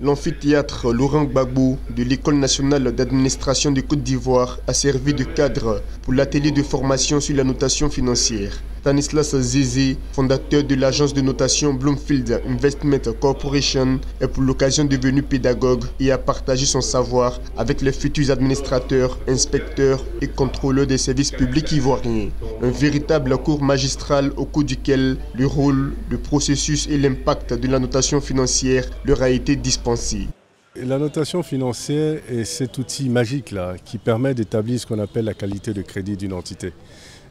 L'amphithéâtre Laurent Gbagbo de l'École nationale d'administration de Côte d'Ivoire a servi de cadre pour l'atelier de formation sur la notation financière. Stanislas Zézé, fondateur de l'agence de notation Bloomfield Investment Corporation, est pour l'occasion devenu pédagogue et a partagé son savoir avec les futurs administrateurs, inspecteurs et contrôleurs des services publics ivoiriens. Un véritable cours magistral au cours duquel le rôle, le processus et l'impact de la notation financière leur a été dispensé. La notation financière est cet outil magique là, qui permet d'établir ce qu'on appelle la qualité de crédit d'une entité.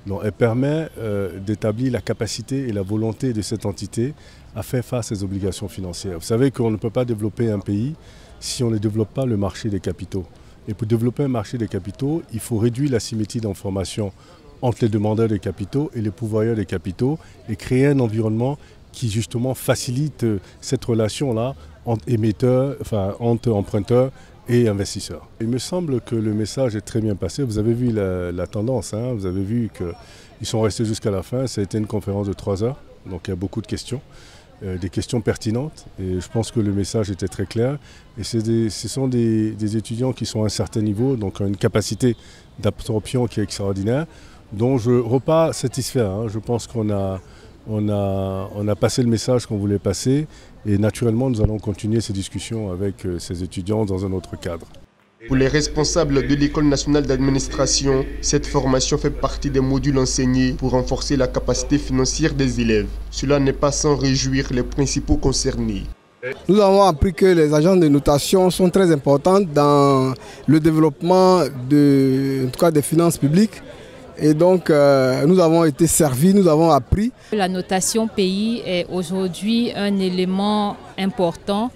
Donc, elle permet d'établir la capacité et la volonté de cette entité à faire face aux obligations financières. Vous savez qu'on ne peut pas développer un pays si on ne développe pas le marché des capitaux. Et pour développer un marché des capitaux, il faut réduire l'asymétrie d'information entre les demandeurs de capitaux et les pourvoyeurs de capitaux et créer un environnement qui justement facilite cette relation-là entre émetteurs, entre emprunteurs et investisseurs. Il me semble que le message est très bien passé. Vous avez vu la tendance, hein. Vous avez vu qu'ils sont restés jusqu'à la fin. Ça a été une conférence de 3 heures, donc il y a beaucoup de questions, des questions pertinentes. Et je pense que le message était très clair. Et ce sont des étudiants qui sont à un certain niveau, donc ont une capacité d'absorption qui est extraordinaire, dont je repars satisfait. Hein. Je pense qu'on a passé le message qu'on voulait passer et naturellement nous allons continuer ces discussions avec ces étudiants dans un autre cadre. Pour les responsables de l'École nationale d'administration, cette formation fait partie des modules enseignés pour renforcer la capacité financière des élèves. Cela n'est pas sans réjouir les principaux concernés. Nous avons appris que les agences de notation sont très importantes dans le développement en tout cas des finances publiques. Et donc, nous avons été servis, nous avons appris. La notation pays est aujourd'hui un élément important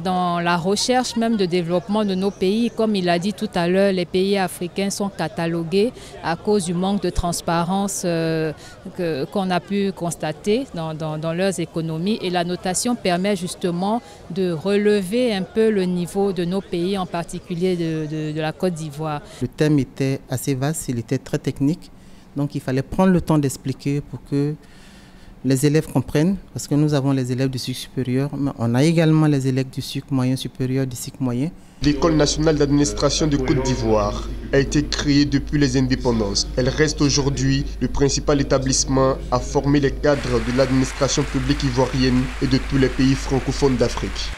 dans la recherche même de développement de nos pays. Comme il a dit tout à l'heure, les pays africains sont catalogués à cause du manque de transparence qu'on a pu constater dans leurs économies. Et la notation permet justement de relever un peu le niveau de nos pays, en particulier de la Côte d'Ivoire. Le thème était assez vaste, il était très technique. Donc il fallait prendre le temps d'expliquer pour que les élèves comprennent, parce que nous avons les élèves du cycle supérieur, mais on a également les élèves du cycle moyen supérieur, du cycle moyen. L'École nationale d'administration de Côte d'Ivoire a été créée depuis les indépendances. Elle reste aujourd'hui le principal établissement à former les cadres de l'administration publique ivoirienne et de tous les pays francophones d'Afrique.